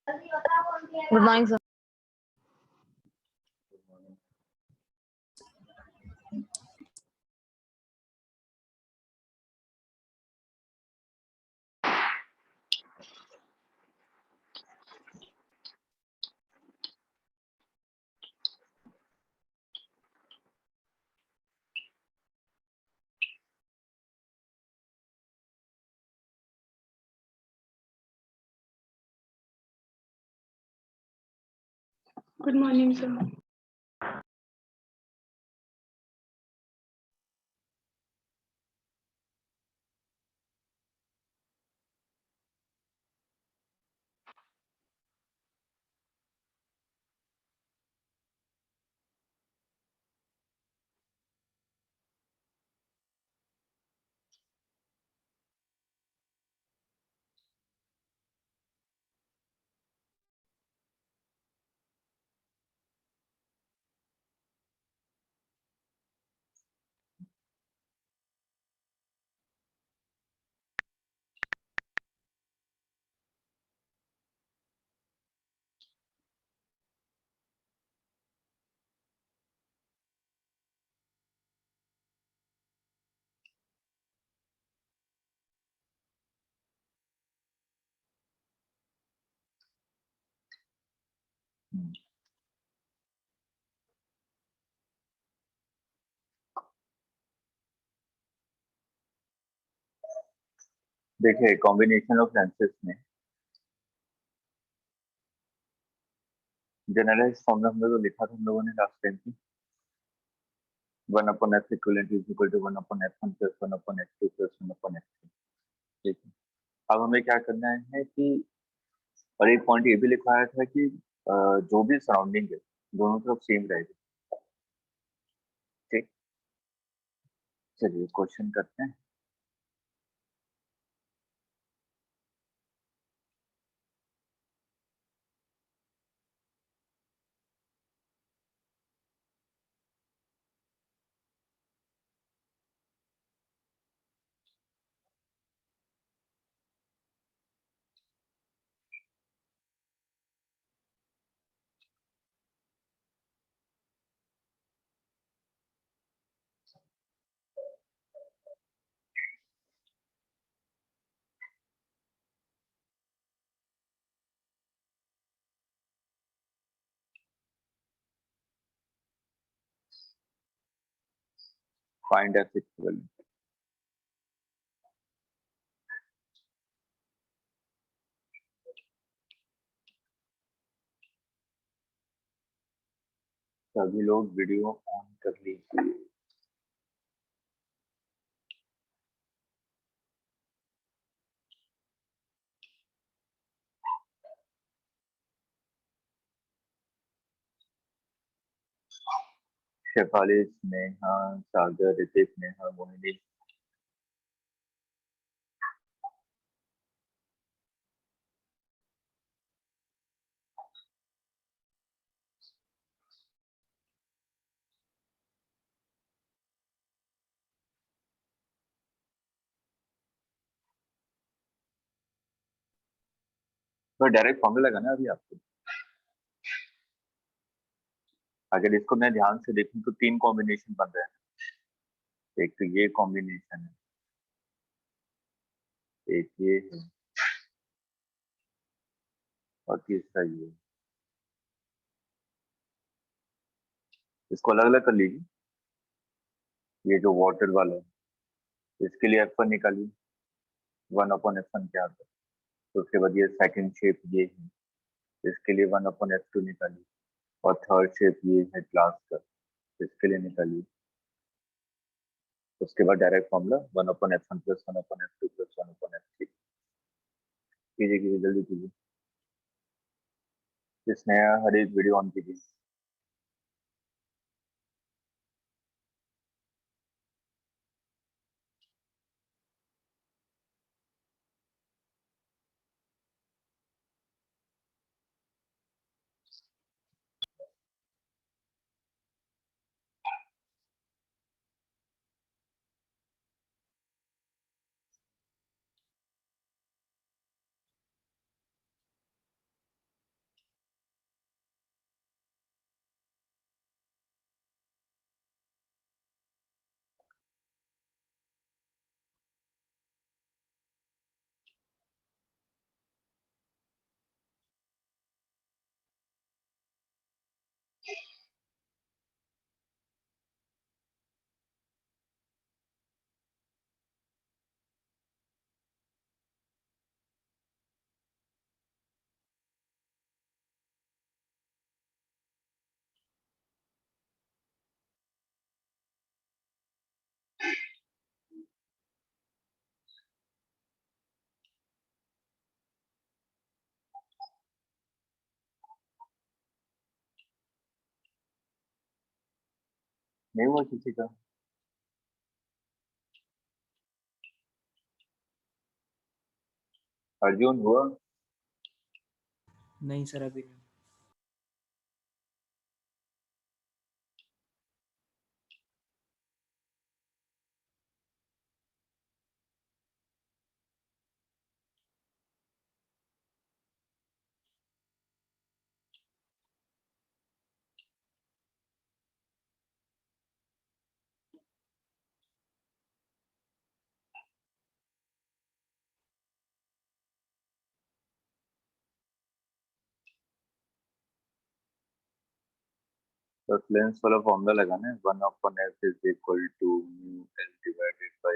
Good morning, sir. Good morning, sir. देखिए combination of lenses में generalise form में हम लोग लिखा था हम लोगों ने लास्ट टाइम की 1/f equivalent is equal to 1/f1 plus 1/f2 plus 1/f3। ठीक है, अब हमें क्या करना है कि और एक पॉइंट ये भी लिखवाया था कि जो भी सराउंडिंग है दोनों तरफ सेम रहेगा। ठीक, चलिए क्वेश्चन करते हैं। Find F equivalent. सभी लोग वीडियो ऑन कर लीजिए। शेफाली, स्नेहा, सागर, ऋतिक, नेहा, मोहिनी। तो डायरेक्ट फॉर्मूला लगाना है अभी आपको। अगर इसको मैं ध्यान से देखूं तो तीन कॉम्बिनेशन बन रहे हैं। एक तो ये कॉम्बिनेशन है, एक ये है और तीसरा ये। इसको अलग अलग कर लीजिए। ये जो वाटर वाला है इसके लिए F1 निकालिए, 1/F1 क्या आता है। तो उसके बाद ये सेकंड शेप ये है, इसके लिए 1/F2 निकालिए। और थर्ड शेप ये है ग्लास का, इसके लिए निकालिए। उसके बाद direct formula 1/F1 plus 1/F2 plus 1/F3। कीजिए कीजिए जल्दी कीजिए। इस नया हर एक वीडियो ऑन कीजिए। नहीं हुआ किसी का? अर्जुन हुआ? नहीं सर अभी नहीं। तो लेंस वाला फॉर्मूला लगाना है, 1/f is equal to mu L divided by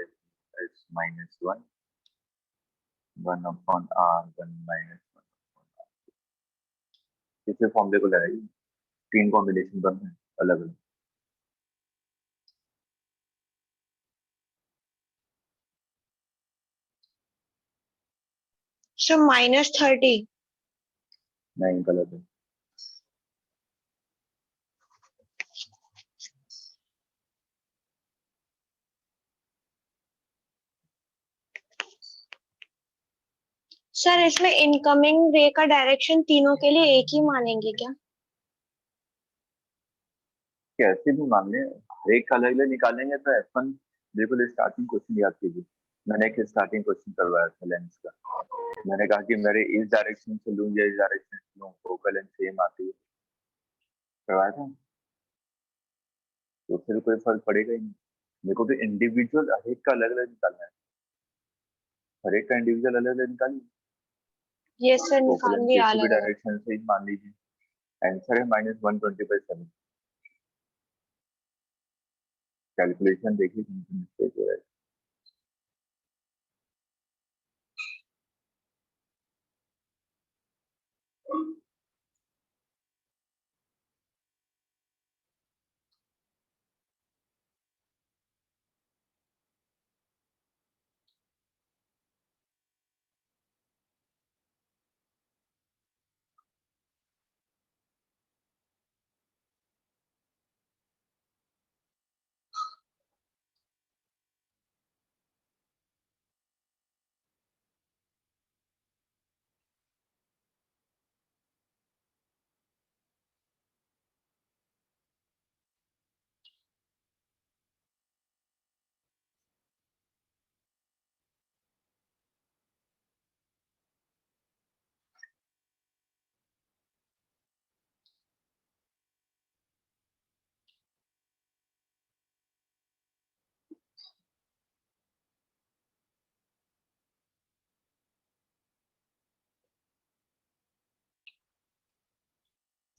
S minus 1, 1/r1 minus 1। इसे फॉर्मूले को लगाइए, 3 कॉम्बिनेशन बन रहे हैं अलग अलग। सर -30। नहीं, गलत है। सर इसमें इनकमिंग रे का डायरेक्शन तीनों के लिए एक ही मानेंगे क्या? कैसे भी मान लें, हर एक का अलग अलग निकालेंगे तो F1। बिल्कुल स्टार्टिंग क्वेश्चन याद कीजिए, मैंने एक स्टार्टिंग क्वेश्चन करवाया था लेंस का। मैंने कहा कि मेरे इस डायरेक्शन से लूं या इस डायरेक्शन से लूं, फोकल लेंथ सेम आती है, करवाया था। तो फिर कोई फर्क पड़ेगा ही नहीं। मेरे को तो इंडिविजुअल हर एक का अलग अलग निकालना है, हर एक का इंडिविजुअल अलग अलग निकालिए। ये सर फोकल निकाल लेंथ दिया किसी भी अलग अलग। डायरेक्शन से ही मान लीजिए। आंसर है -120/7। कैलकुलेशन देखिए मिस्टेक हो रहा है।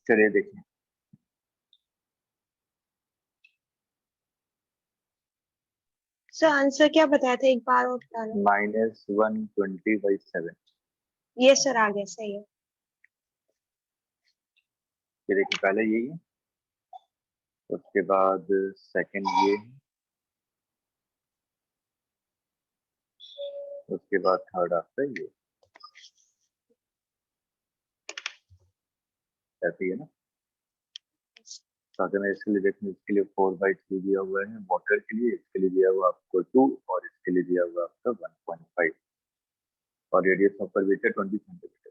चलिए देखिए, सर आंसर क्या बताया था, एक बार और बताना। -120/7। ये सर आ गया, सही है। ये देखिए, पहले यही है, उसके बाद सेकंड ये है, उसके बाद थर्ड आपका ये, ऐसे ही है ना। तो अगर मैं इसके लिए देखूँ, इसके लिए 4/3 दिया हुआ है वाटर के लिए, इसके लिए दिया हुआ आपको 2, और इसके लिए दिया हुआ आपका 1.5, और रेडियस ऑफ कर्वेचर 20 सेंटीमीटर।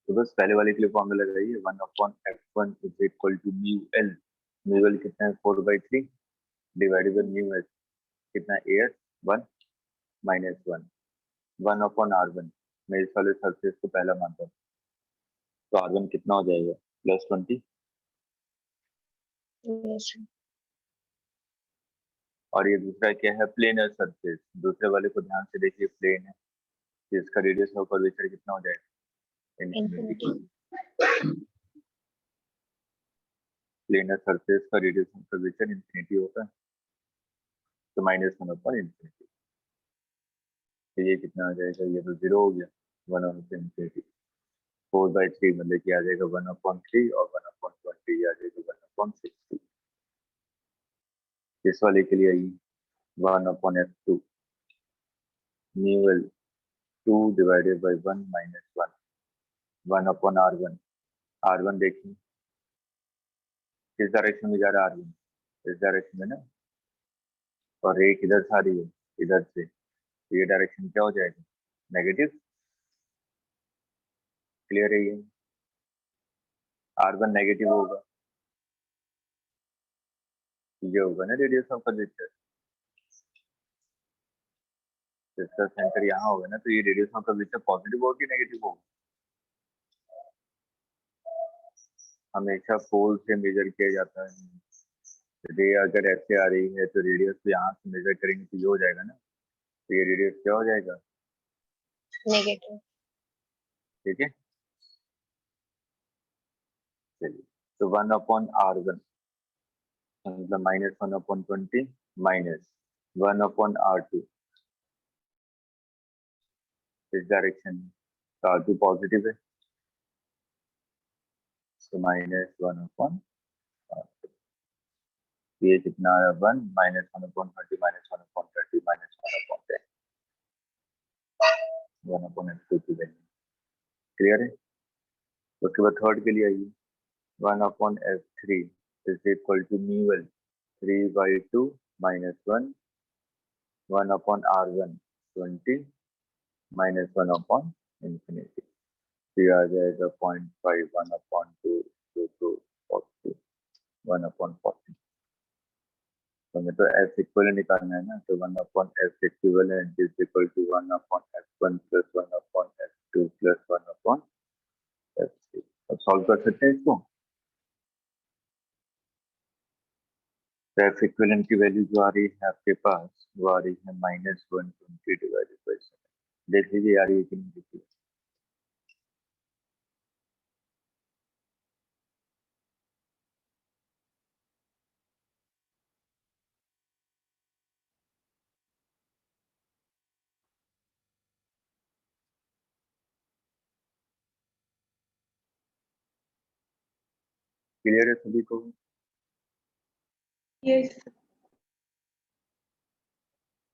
तो बस पहले वाले के लिए फॉर्मूला लगाइए, 1/f1 is equal to mu L. Mu L कितना है, 4/3 डिवाइडेड बाय म्यू एस कितना है, एस 1 माइनस 1, 1/r1। मैं इस वाले सरफेस को पहला मानता हूँ, तो r1 कितना हो जाएगा, +20। ये सर। और ये दूसरा क्या है, प्लेनर सरफेस। दूसरे वाले को ध्यान से देखिए, प्लेन है, तो इसका रेडियस ऑफ कर्वेचर कितना हो जाएगा, इनफिनिटी। इनफिनिटी। प्लेनर सरफेस का रेडियस ऑफ कर्वेचर इनफिनिटी होता है, तो -1/इनफिनिटी। तो ये कितना आ जाएगा, ये तो 0 हो गया, 1/इनफिनिटी। 4/3 मतलब कि आ जाएगा 1/3, और 1/20 आ जाएगा 1/60। इस वाले के लिए आई 1/f2 mu L 2 divided bye 1 minus 1, 1/r1। r1 देखिए किस डायरेक्शन में जा रहा है, r1 इस डायरेक्शन में ना, और रे किधर से आ रही है, इधर से, तो ये डायरेक्शन क्या हो जाएगा, नेगेटिव। क्लियर है ये, R1 नेगेटिव होगा, ये होगा ना रेडियस ऑफ कर्वेचर। इसका सेंटर यहाँ होगा ना, तो ये रेडियस ऑफ कर्वेचर पॉजिटिव होगी नेगेटिव होगा। हमेशा पोल से मेजर किया जाता है। रे अगर ऐसे आ रही है तो रेडियस तो यहाँ से मेजर करेंगे तो ये हो जाएगा ना, तो ये रेडियस क्या हो जाएगा, नेगेटिव। ठीक है। चलिए, तो 1/R1 मतलब -1/20 माइनस 1/R2 इस डायरेक्शन में, तो R2 पॉजिटिव है, तो -1/R2, ये कितना है 1 -1/20 -1/30 -1/10 1/F2 की वैल्यू। क्लियर है। उसके बाद थर्ड के लिए आइए, 1/F3 is equal to mu 3/2 -1 1/R1 20 -1/infinity, तो ये आ जाएगा 0.5 1/2 2 40 1/40। तो हमें तो एफ इक्वल निकालना है ना, तो 1/F equivalent is equal to 1/F1 plus 1/F2 plus 1/F3। अब सॉल्व कर सकते हैं इसको। तो एफ इक्विवेलेंट की वैल्यू जो आ रही है आपके पास, वो आ रही है -120 डिवाइडेड बाई 7। देख लीजिए आ रही है कि नहीं, देखिए। क्लियर है सभी को। Yes.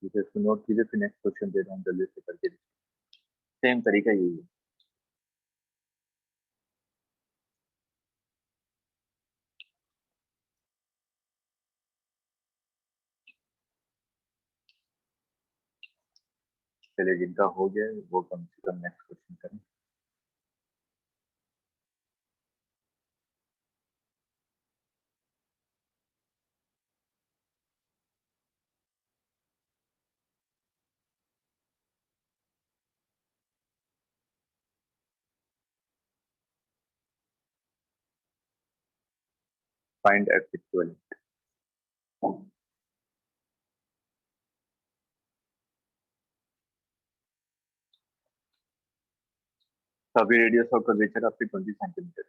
इसे इसको नोट कीजिए, फिर नेक्स्ट क्वेश्चन दे रहा हूँ, जल्दी से करके। सेम तरीका यही है। चलिए, जिनका हो गया है वो कम से कम नेक्स्ट क्वेश्चन करें। Find F equivalent. तो अभी रेडियस ऑफ कर्वेचर आपकी 20 centimetre.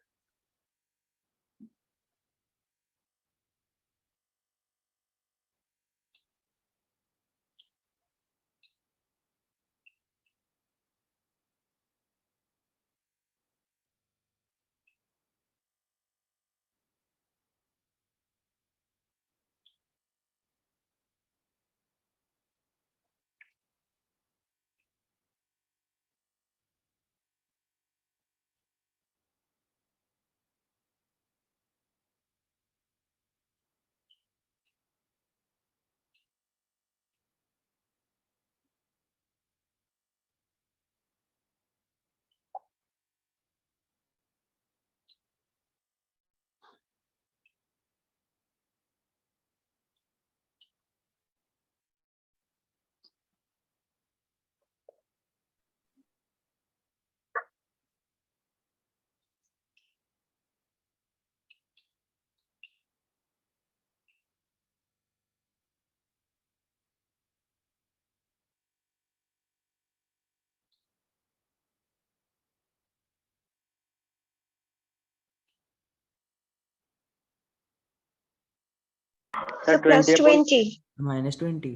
So plus 20. -20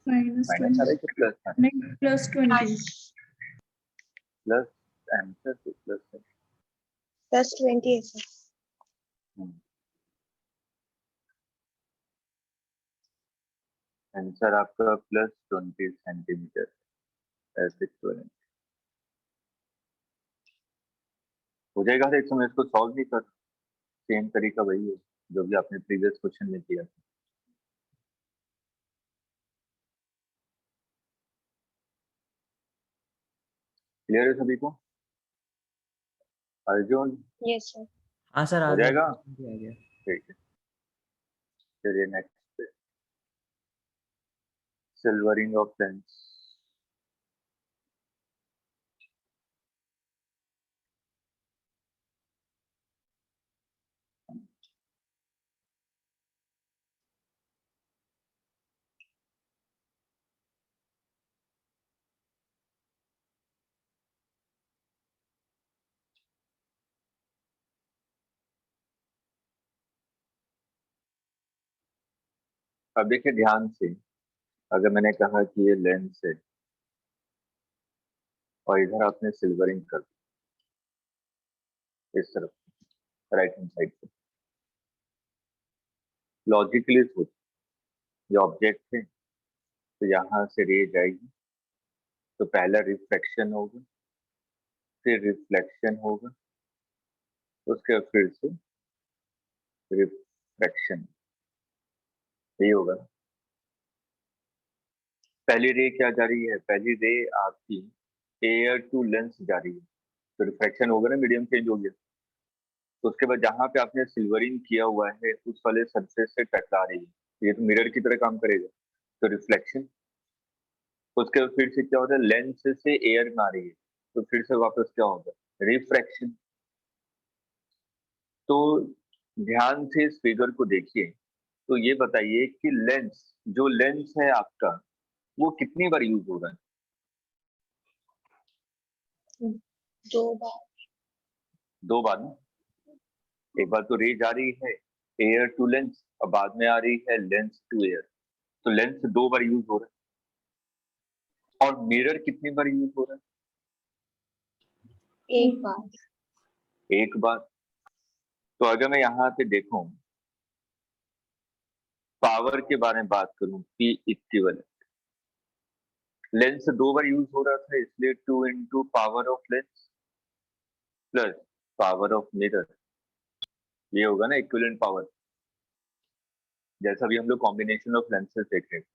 Minus minus आ रहा 20. है कि प्लस आ रहा है? नहीं, plus 20. प्लस आंसर तो प्लस है। Plus 20 है sir. आंसर आपका +20 सेंटीमीटर एफ इक्विवेलेंट हो जाएगा। एक समय इसको सॉल्व नहीं कर, सेम तरीका वही है। जो भी आपने प्रीवियस क्वेश्चन में किया था। क्लियर है सभी को? Arjun yes sir. हाँ सर हो आ गया, जाएगा? आ गया। ठीक है, चलिए नेक्स्ट पे, सिल्वरिंग ऑफ लेंस। अब देखिए ध्यान से, अगर मैंने कहा कि ये लेंस है और इधर आपने सिल्वरिंग कर दी इस तरफ राइट हैंड साइड पे, लॉजिकली सोच, ये ऑब्जेक्ट है तो यहाँ से रे जाएगी, तो पहला रिफ्रैक्शन होगा, फिर रिफ्लेक्शन होगा, उसके फिर से रिफ्रैक्शन, यही होगा। पहली रे क्या जा रही है? पहली रे आपकी एयर टू लेंस जा रही है, तो रिफ्रैक्शन होगा ना, मीडियम चेंज हो गया, तो उसके बाद जहां पे आपने सिल्वरिंग किया हुआ है उस वाले सरफेस से टकरा रही है, ये तो मिरर की तरह काम करेगा, तो रिफ्लेक्शन। उसके बाद फिर से क्या होता है, लेंस से एयर में आ रही है, तो फिर से वापस क्या होगा, रिफ्रैक्शन। तो ध्यान से इस फिगर को देखिए, तो ये बताइए कि लेंस, जो लेंस है आपका, वो कितनी बार यूज हो रहा है? 2 बार। 2 बार ना। एक बार तो रे जा रही है एयर टू लेंस और बाद में आ रही है लेंस टू एयर, तो लेंस 2 बार यूज हो रहा है। और मिरर कितनी बार यूज हो रहा है? 1 बार। 1 बार। तो अगर मैं यहाँ पे देखूं, पावर के बारे में बात करूं, P इक्विवेलेंट, लेंस 2 बार यूज हो रहा था, इसलिए 2 into power of lens plus power of mirror, ये होगा ना इक्विवेलेंट पावर। जैसा भी हम लोग कॉम्बिनेशन ऑफ लेंसेज देख रहे हैं,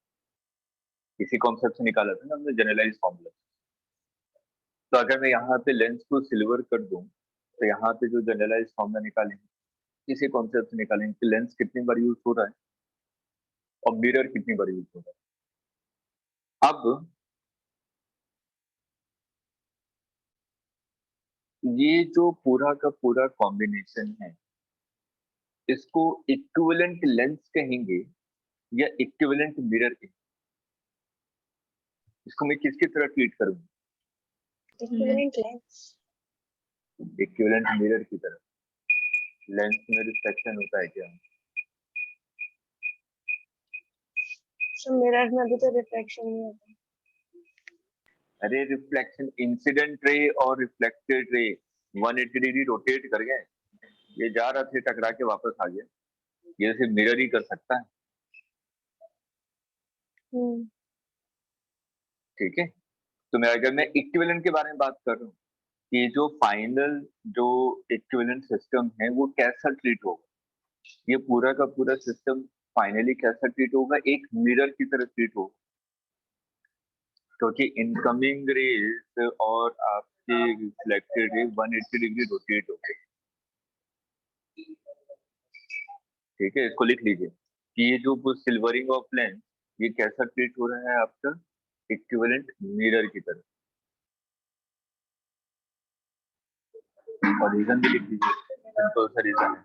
इसी कॉन्सेप्ट से निकाला था ना हमने जनरलाइज फॉर्मूला। तो अगर मैं यहाँ पे लेंस को सिल्वर कर दूं, तो यहाँ पे जो जनरलाइज फॉर्मूला निकालेंगे इसी कॉन्सेप्ट से निकालेंगे कि लेंस कितनी बार यूज हो रहा है और मिरर कितनी बार यूज हो रहा है। अब ये जो पूरा का पूरा कॉम्बिनेशन है, इसको इक्विवेलेंट लेंस कहेंगे या इक्विवेलेंट मिरर कहेंगे? इसको मैं किसकी तरह ट्रीट करूंगा? Equivalent lens. इक्विवेलेंट मिरर की तरह। लेंस में रिफ्लेक्शन होता है क्या? सो मिरर में भी तो रिफ्लेक्शन नहीं होता। अरे रिफ्लेक्शन, इंसिडेंट रे और रिफ्लेक्टेड रे 180 डिग्री रोटेट कर गए, ये जा रहा थे टकरा के वापस आ गया, ये सिर्फ मिरर ही कर सकता है। ठीक है, तो मैं अगर मैं इक्विवेलेंट के बारे में बात कर रहा हूँ कि जो फाइनल जो इक्विवेलेंट सिस्टम है वो कैसा ट्रीट होगा, ये पूरा का पूरा सिस्टम फाइनली कैसा ट्रीट होगा, एक मिरर की तरह ट्रीट होगा, क्योंकि इनकमिंग रेज और आपके रिफ्लेक्टेड रे 180 डिग्री रोटेट हो गए। ठीक है, इसको लिख लीजिए कि ये जो सिल्वरिंग ऑफ लेंस, ये कैसा ट्रीट हो रहा है आपका, इक्विवेलेंट मिरर की तरह। और रीजन भी लिख लीजिए, सिंपल सा रीजन है।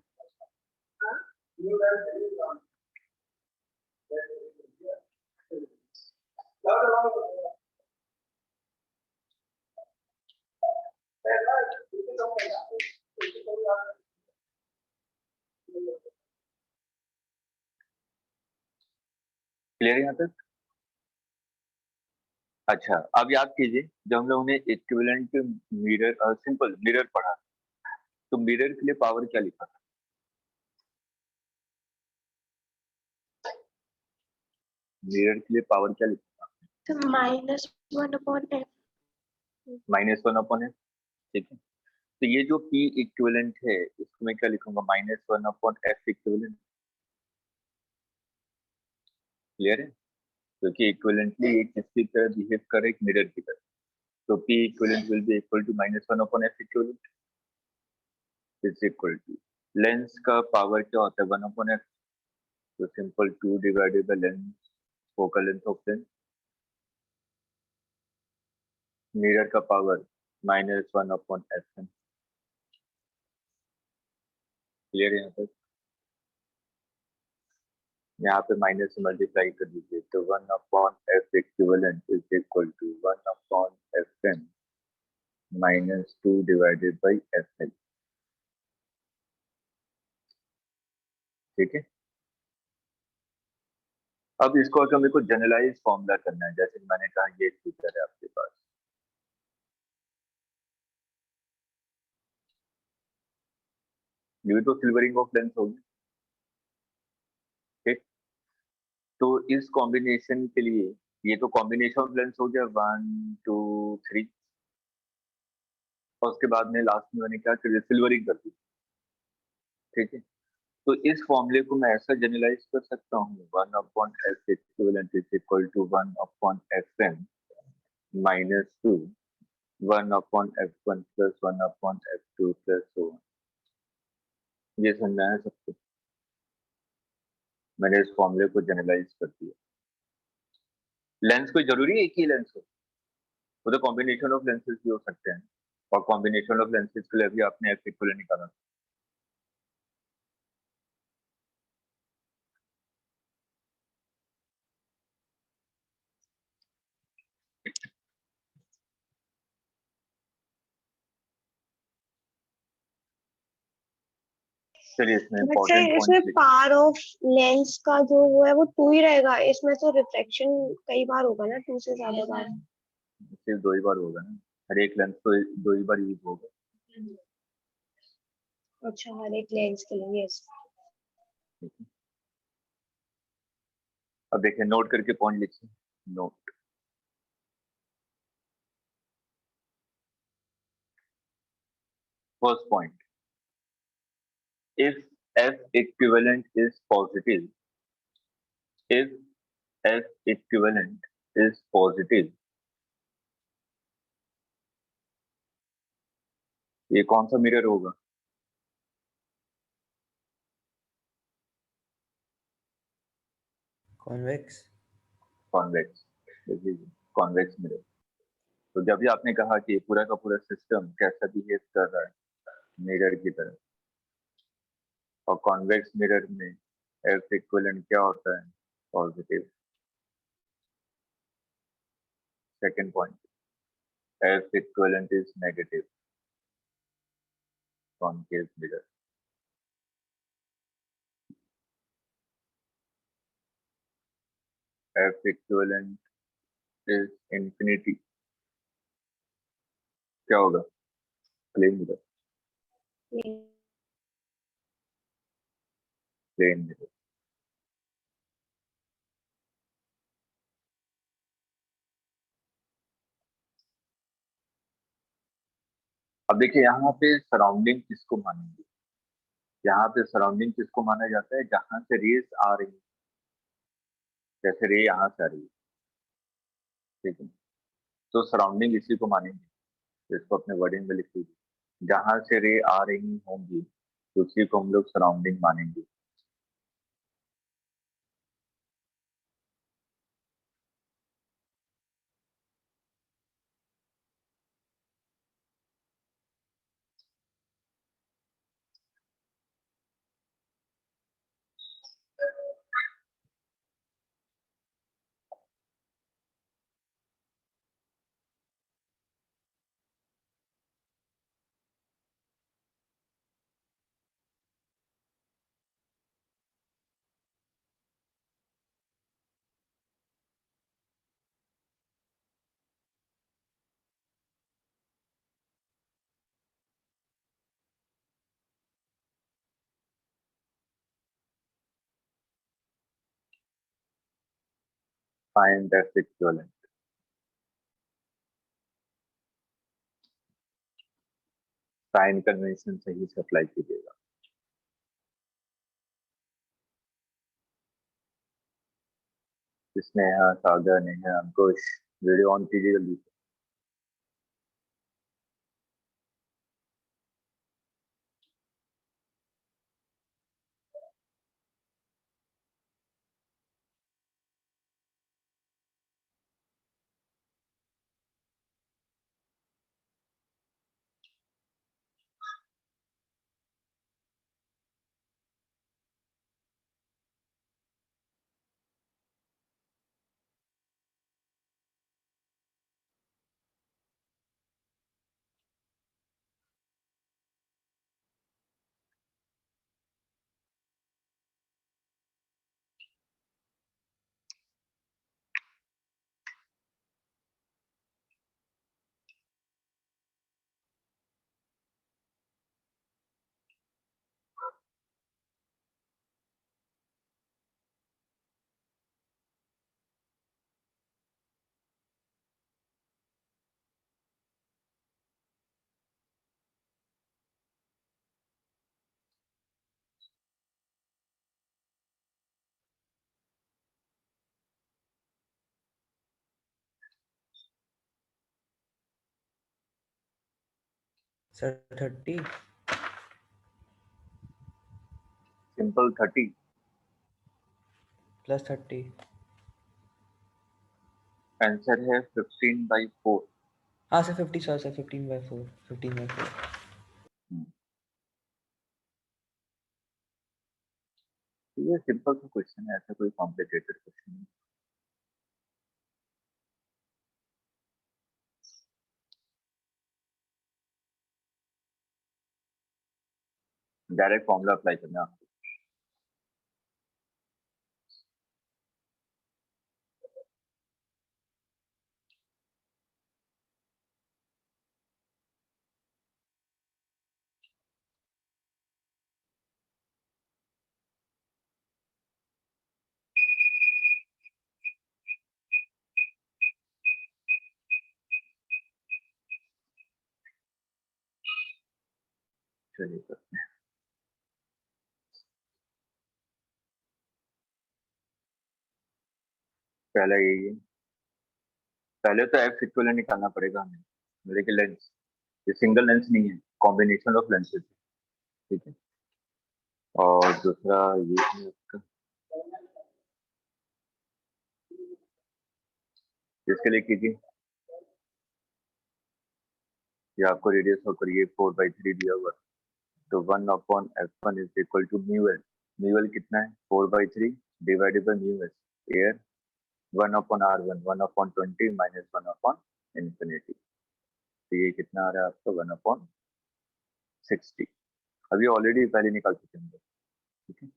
क्लियर यहाँ तक? अच्छा, अब याद कीजिए जब हम लोगों ने इक्विवेलेंट मिरर, सिंपल मिरर पढ़ा, तो मिरर के लिए पावर क्या लिखा था? मिरर के लिए पावर क्या लिखा था? -1/f। -1/f। ठीक है, तो ये जो P इक्विवेलेंट है इसको मैं क्या लिखूंगा, -1/f इक्विवेलेंट। क्लियर है? क्योंकि इक्विवेलेंटली ये किसकी तरह बिहेव करे, एक मिरर की तरह। तो P equivalent will be equal to -1/f equivalent is equal to lens का पावर क्या होता है 1/f, तो simple 2 divided by lens, focal length of lens. Mirror का पावर -1/f। क्लियर है? यहाँ पे माइनस से मल्टीप्लाई कर दीजिए, तो 1/f equivalent is equal to 1/fm -2 divided by fl। ठीक है, अब इसको अगर मेरे को जनरलाइज फॉर्मूला करना है, जैसे मैंने कहा ये फिगर है आपके पास, ये तो सिल्वरिंग ऑफ लेंस होगी। ठीक, तो इस कॉम्बिनेशन के लिए ये तो कॉम्बिनेशन ऑफ लेंस हो गया 1 2 3, और उसके बाद में लास्ट में मैंने क्या कर दिया, सिल्वरिंग कर दी। ठीक है, तो इस फॉर्मूले को मैं ऐसा जनरलाइज कर सकता हूँ 1/f equivalent is equal to 1/fm -2 1/f1 plus 1/f2 plus 1। ये समझना है सबको, मैंने इस फॉर्मूले को जनरलाइज कर दिया। लेंस कोई जरूरी है एक ही लेंस हो, वो तो कॉम्बिनेशन ऑफ लेंसेज भी हो सकते हैं, और कॉम्बिनेशन ऑफ लेंसेज के लिए भी आपने एफ इक्विवेलेंट निकाला। चलिए इसमें बट सर इंपॉर्टेंट इसमें पॉइंट पावर ऑफ लेंस का जो वो है वो 2 ही रहेगा, इसमें तो रिफ्लेक्शन कई बार होगा ना, 2 से ज्यादा बार। सिर्फ 2 ही बार होगा ना, हर एक लेंस तो 2 ही बार यूज होगा। अच्छा, हर एक लेंस के लिए, यस। अब देखिए नोट करके पॉइंट लिखिए, note. First point, if f equivalent is positive, if f equivalent is positive, ये कौन सा मिरर होगा? कॉन्वेक्स। कॉन्वेक्स। देखिए कॉन्वेक्स मिरर। तो जब भी आपने कहा कि पूरा का पूरा सिस्टम कैसा बिहेव कर रहा है, मिरर की तरह, और कॉन्वेक्स मिरर में f इक्विवेलेंट क्या होता है, positive. Second point, f equivalent is negative, concave mirror. f equivalent is infinity, क्या होगा, प्लेन मिरर, प्लेन मिरर। अब देखिए यहाँ पे सराउंडिंग किसको मानेंगे, यहाँ पे सराउंडिंग किसको माना जाता है, जहां से रेस आ रही है, जैसे रे यहाँ से आ रही है। ठीक है, तो सराउंडिंग इसी को मानेंगे, तो इसको अपने वर्डिंग में लिख लीजिए, जहां से रे आ रही होंगी तो उसी को हम लोग सराउंडिंग मानेंगे। Find F equivalent. Sign convention सही से अप्लाई कीजिएगा। स्नेहा, सागर, नेहा, अंकुश, वीडियो ऑन कीजिए जल्दी से। सर 30 सिंपल 30 प्लस 30 आंसर है 15/4। हाँ सर 50 सर 15/4 15/4। ये सिंपल सा क्वेश्चन है, ऐसा कोई कॉम्प्लिकेटेड क्वेश्चन नहीं। डायरेक्ट फॉर्मूला अप्लाई करना है आपको। चलिए करते हैं। पहला यही है, पहले तो एफ इक्विवेलेंट निकालना पड़ेगा हमें, लेकिन लेंस ये सिंगल लेंस नहीं है, कॉम्बिनेशन ऑफ लेंसेज, ठीक है। और दूसरा ये है आपका, इसके लिए कीजिए, ये आपको रेडियस होकर ये 4/3 दिया हुआ है, तो 1/f1 is equal to mu L. Mu L कितना है? 4/3 divided by mu S, air 1/r1 1/20 minus 1/infinity। तो ये कितना आ रहा है आपको? 1/60। अभी ऑलरेडी पहले निकाल चुके हैं, ठीक है।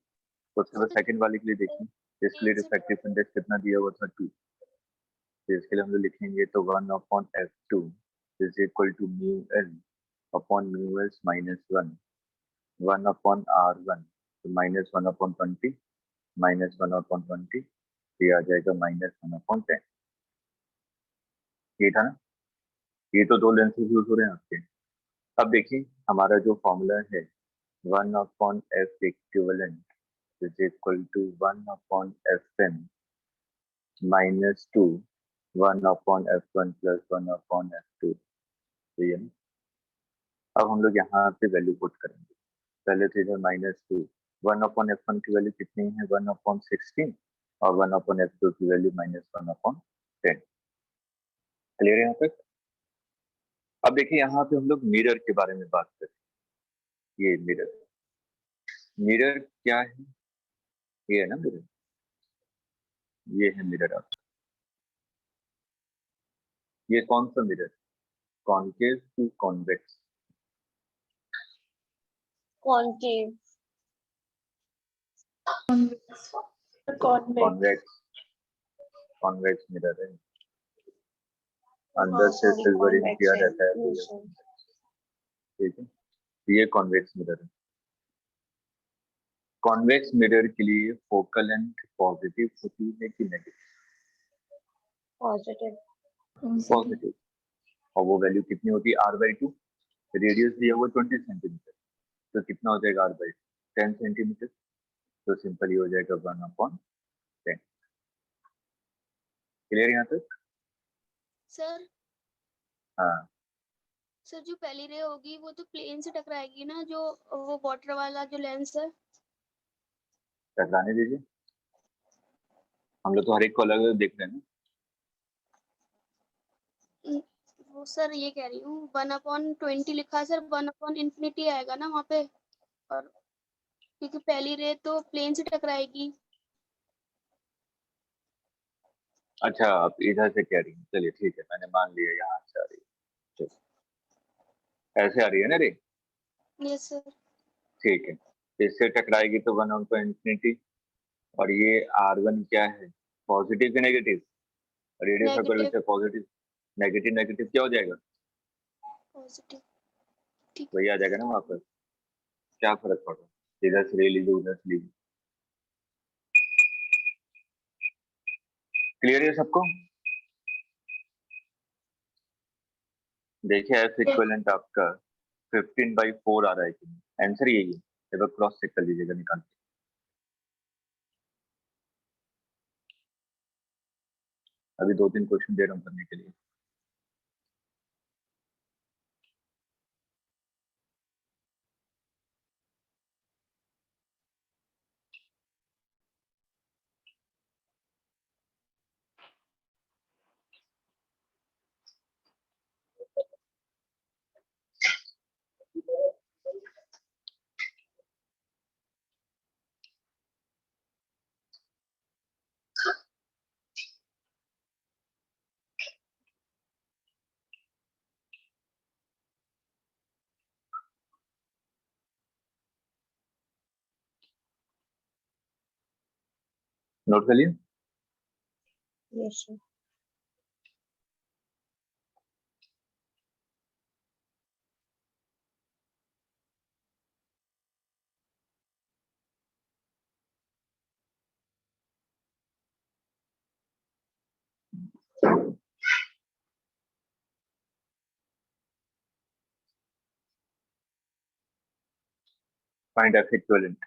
उसके बाद सेकंड वाले के लिए देखिए, इसके लिए रिफ्रैक्टिव इंडेक्स कितना दिया हुआ था? 2। तो इसके लिए हम लोग लिखेंगे तो 1/f2 is equal to mu L upon mu S minus 1/r1, तो माइनस 1/20 माइनस 1/20, ये आ जाएगा माइनस 1/10। ये था ना, ये तो 2 लेंसेज यूज हो रहे हैं आपके। अब देखिए हमारा जो फॉर्मूला है 1/f equivalent is equal to 1/fn minus 2 1/f1 plus 1/f2। तो ये, अब हम लोग यहाँ पे वैल्यू पुट करेंगे। पहले तो इधर -2, 1/f1 की वैल्यू कितनी है? 1/16, और 1/f2 की वैल्यू -1/10। क्लियर है यहाँ तक? अब देखिए यहाँ पे हम लोग मिरर के बारे में बात करें। ये मिरर, मिरर क्या है? ये है ना मिरर, ये है मिरर आपका। ये कौन सा mirror? Concave to convex? Concave. Convex, convex mirror है, अंदर से सिल्वर इन किया रहता है, ठीक है। ये कॉन्वेक्स मिरर है। कॉन्वेक्स मिरर के लिए फोकल लेंथ पॉजिटिव होती है कि नेगेटिव? पॉजिटिव। पॉजिटिव। और वो वैल्यू कितनी होती है? r/2। रेडियस दिया हुआ 20 सेंटीमीटर, तो कितना हो जाएगा r बाई 10 सेंटीमीटर, तो सिंपली हो जाएगा 1/10। क्लियर यहाँ तक? सर हाँ सर जो पहली रे होगी वो तो प्लेन से टकराएगी ना, जो वो वाटर वाला जो लेंस है। टकराने दीजिए, हम लोग तो हर एक को अलग अलग देख रहे हैं ना। वो सर ये कह रही हूँ 1/20 लिखा है सर, 1/infinity आएगा ना वहाँ पे, और क्योंकि पहली रे तो प्लेन से टकराएगी। अच्छा आप इधर से कह रही हैं, चलिए ठीक है, मैंने मान लिया यहाँ से आ रही है, चलो ऐसे आ रही है ना रे, यस सर। ठीक है। इससे टकराएगी तो 1/infinity, और ये R1 क्या है, पॉजिटिव कि negative? Radius of curvature positive, negative negative क्या हो जाएगा, पॉजिटिव। ठीक वही आ जाएगा ना वापस, क्या फर्क पड़ रहा है, इधर से ले लीजिए उधर से लीजिए। क्लियर है सबको? देखिए एफ इक्विवेलेंट आपका 15/4 आ रहा है कि नहीं, आंसर यही है, एक बार क्रॉस चेक कर लीजिएगा निकाल के। अभी 2-3 क्वेश्चन दे रहा हूँ करने के लिए। नोट कर लिए? Yes sir. Find F equivalent.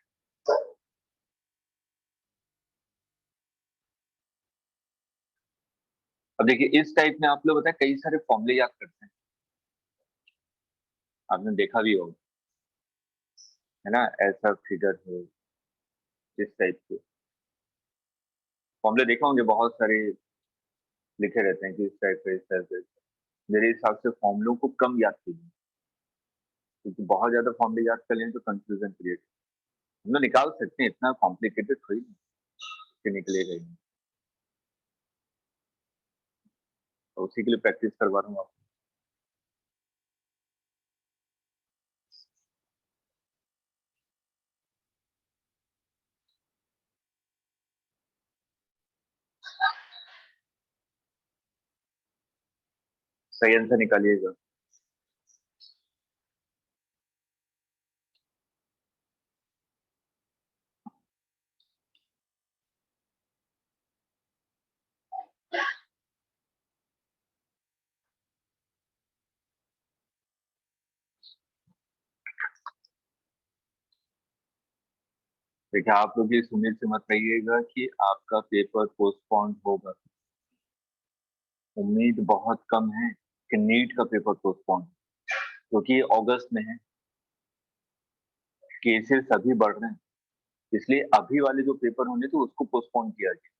अब देखिए इस टाइप में आप लोग बताए कई सारे फॉर्मूले याद करते हैं, आपने देखा भी होगा है ना, ऐसा फिगर है, इस टाइप के फॉर्मूले देखे होंगे, बहुत सारे लिखे रहते हैं कि इस टाइप पे इस टाइप पे। मेरे हिसाब से फॉर्मूलों को कम याद कीजिए, क्योंकि बहुत ज्यादा फॉर्मूले याद कर लें तो कंफ्यूजन क्रिएट, हम लोग निकाल सकते हैं, इतना कॉम्प्लिकेटेड थोड़ी कि निकलेगा ही नहीं। तो उसी के लिए प्रैक्टिस करवा रहा हूँ आपको। सही आंसर निकालिएगा। देखिए आप लोग इस उम्मीद से मत रहिएगा कि आपका पेपर पोस्टपोन होगा, उम्मीद बहुत कम है कि नीट का पेपर पोस्टपोन, क्योंकि अगस्त में है, केसेस अभी बढ़ रहे हैं, इसलिए अभी वाले जो पेपर होने थे उसको पोस्टपोन किया गया।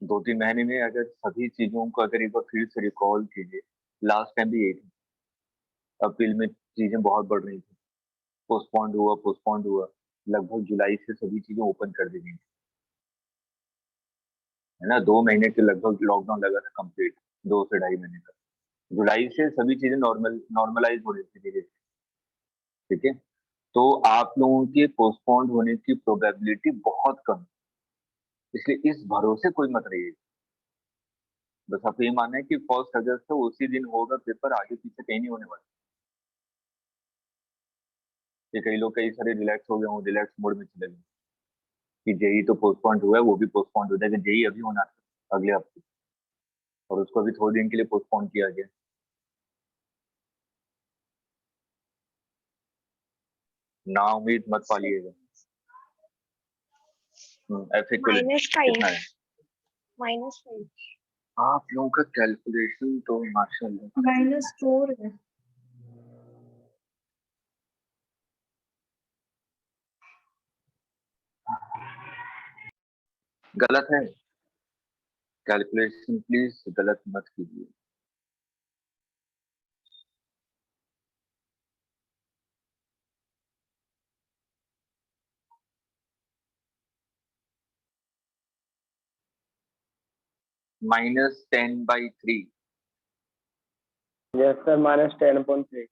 2-3 महीने में अगर सभी चीजों को अगर एक बार फिर से रिकॉल कीजिए, लास्ट टाइम भी यही थी, अप्रैल में चीजें बहुत बढ़ रही थी, पोस्टपोन्ड हुआ, लगभग जुलाई से सभी चीजें ओपन कर दी गई, है ना, 2 महीने के लगभग लॉकडाउन लगा था कंप्लीट, 2 से 2.5 महीने का। जुलाई से सभी चीजें नॉर्मलाइज हो रही थी धीरे धीरे, ठीक है। तो आप लोगों के पोस्टपोन्ड होने की प्रोबेबिलिटी बहुत कम है, इसलिए इस भरोसे कोई मत रहिए। बस आपको ये मानना है कि 1 अगस्त से उसी दिन होगा पेपर, आगे पीछे कहीं नहीं होने वाला। ये कई लोग कई सारे रिलैक्स हो गए हों, रिलैक्स मोड में चले गए कि जेई तो पोस्टपोन्ड हुआ है, वो भी पोस्टपोन्ड हो जाएगा, जेई अभी होना था अगले हफ्ते, और उसको भी थोड़े दिन के लिए पोस्टपोन किया गया। ना उम्मीद मत पालिएगा। एफ इक्वलेंट -5 कितना है? -5 आप लोगों का कैलकुलेशन तो माशाल्लाह। -4 है। गलत है कैलकुलेशन, प्लीज गलत मत कीजिए। -10/3। Yes sir, -10/3।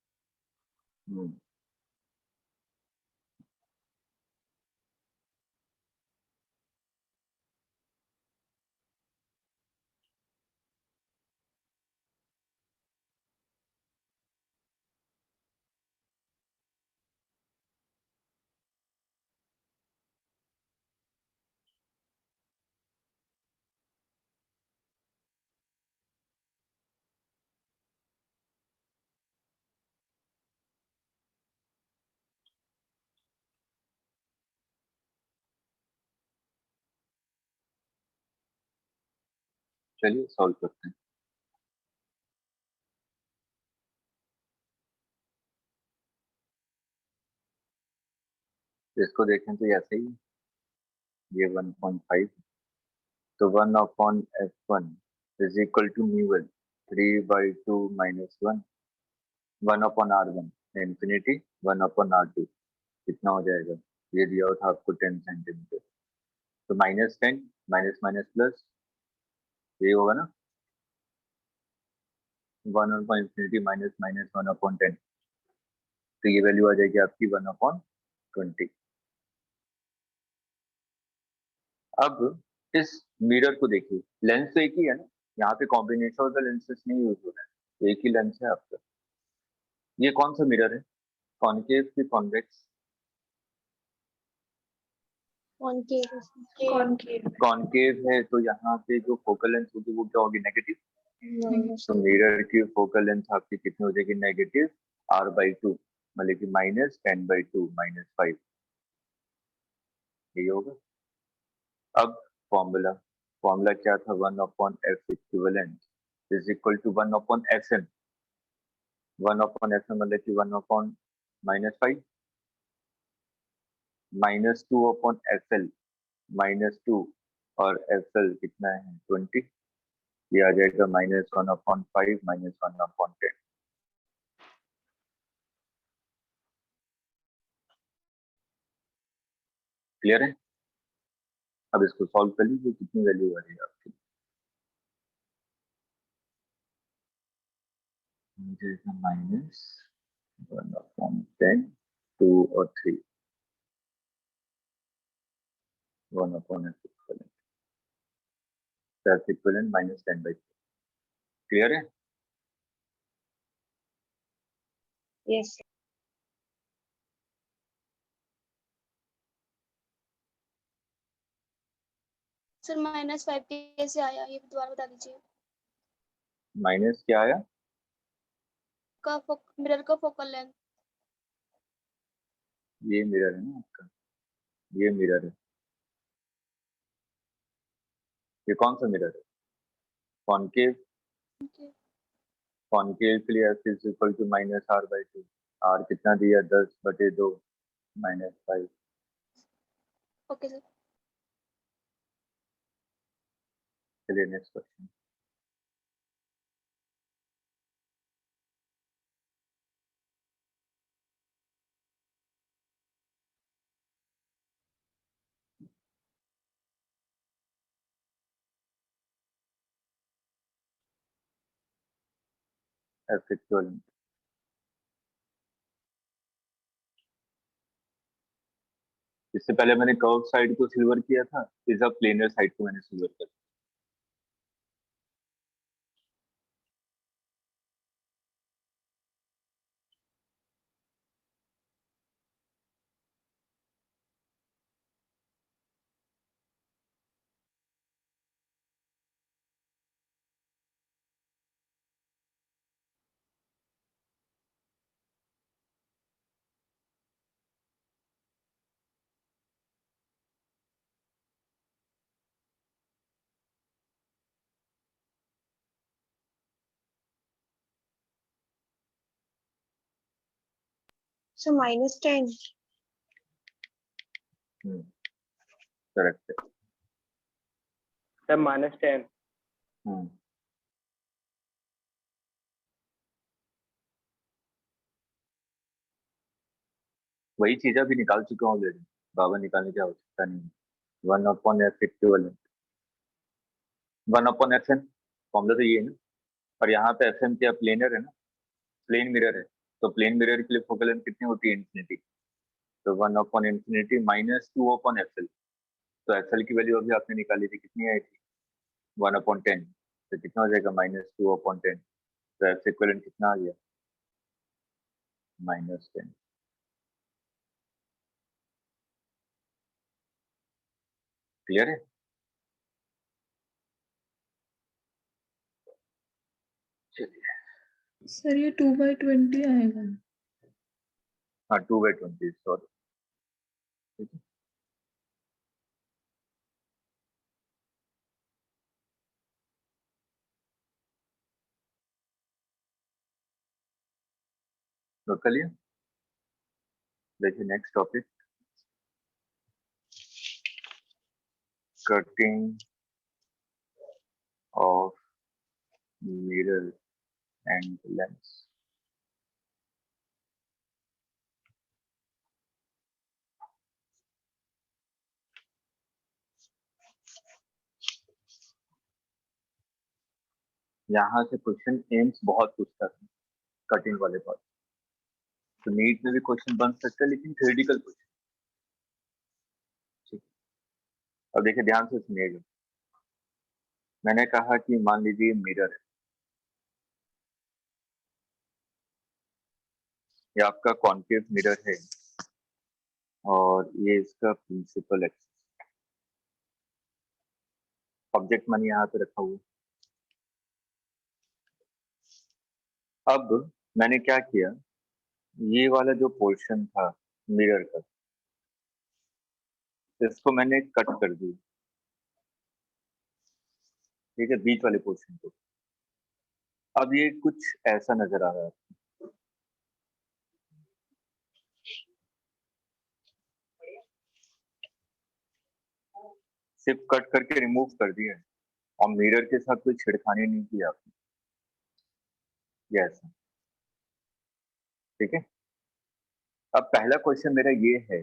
चलिए सॉल्व करते हैं। इसको देखें तो ऐसे ही, ये 1.5, तो 1/f1 is equal to mu 3/2 -1, 1/r1 infinity, 1/r2 कितना हो जाएगा? ये दिया हुआ था आपको 10 सेंटीमीटर, तो -10 माइनस माइनस प्लस, ये होगा ना 1/इंफिनिटी माइनस माइनस 1/10, तो ये वैल्यू आ जाएगी आपकी 1/20। अब इस मिरर को देखिए, लेंस तो एक ही है ना, यहाँ पे कॉम्बिनेशन ऑफ द लेंसेज नहीं यूज हो रहा है, एक ही लेंस है आपका। ये कौन सा मिरर है, कॉनकेव की कॉन्वेक्स? कॉनकेव। कॉनकेव है, तो यहाँ पे जो फोकल लेंथ होगी वो क्या होगी? नेगेटिव। तो -2 मिरर की फोकल लेंथ आपकी कितनी हो जाएगी? नेगेटिव r/2, मतलब कि -10/2 -5, यही होगा। अब फॉर्मूला फॉर्मूला क्या था? 1/f equivalent is equal to 1/fm। 1/fm मतलब कि 1/-5 -2/fl, -2 और fl कितना है? 20। ये आ जाएगा -1/5 -1/10। क्लियर है? अब इसको सॉल्व कर लीजिए, कितनी वैल्यू आ रही है आपकी? -1/10, 2 और 3, 1/f इक्विवेलेंट -10/3। क्लियर है? यस सर -5 कैसे आया, ये दोबारा बता दीजिए। माइनस क्या आया? मिरर का फोकल लेंथ। ये मिरर है ना आपका, ये मिरर है। ये कौन सा मिरर है? कॉनकेव। कॉनकेव के लिए f is equal to -r/2। r कितना दिया? 10/2 -5। Okay sir. चलिए नेक्स्ट क्वेश्चन। f इक्वल, इससे पहले मैंने कर्व साइड को सिल्वर किया था, इस अब प्लेनर साइड को मैंने सिल्वर किया। So -10. करेक्ट है। सर -10। वही चीज अभी निकाल चुका हूँ ऑलरेडी, बाबा निकालने की आवश्यकता नहीं है। 1/f इक्विवेलेंट 1/fn फॉर्मूला तो ये है ना, और यहाँ पे fm क्या प्लेनर है ना, प्लेन मिरर है, तो प्लेन मिरर के लिए फोकल लेंथ कितनी होती है? इन्फिनिटी। तो 1/∞ -2/fl। तो fl की वैल्यू अभी आपने निकाली थी, कितनी आई थी? 1/10। तो कितना हो जाएगा? -2/10। तो f इक्विवेलेंट कितना आ गया? -10। क्लियर है? चलिए, सर ये 2/20 आएगा। हाँ 2/20 सॉरी। ठीक है, नोट कर लिया। देखिए next topic, cutting of mirror and lens. यहाँ से क्वेश्चन एम्स बहुत पूछता था कटिंग वाले पार्ट, तो नीट में भी क्वेश्चन बन सकता है, लेकिन थ्योरेटिकल क्वेश्चन। ठीक, अब देखिए ध्यान से सुनिएगा। मैंने कहा कि मान लीजिए मिरर है, ये आपका कॉन्केव मिरर है और ये इसका प्रिंसिपल एक्सिस, ऑब्जेक्ट मैंने यहाँ पे रखा हुआ। अब मैंने क्या किया, ये वाला जो पोर्शन था मिरर का, इसको मैंने कट कर दिया। ठीक है, बीच वाले पोर्शन को। अब ये कुछ ऐसा नजर आ रहा है, सिर्फ कट करके रिमूव कर दिया है और मिरर के साथ कोई छेड़खानी नहीं की आपने, ये ऐसा। ठीक है, अब पहला क्वेश्चन मेरा ये है,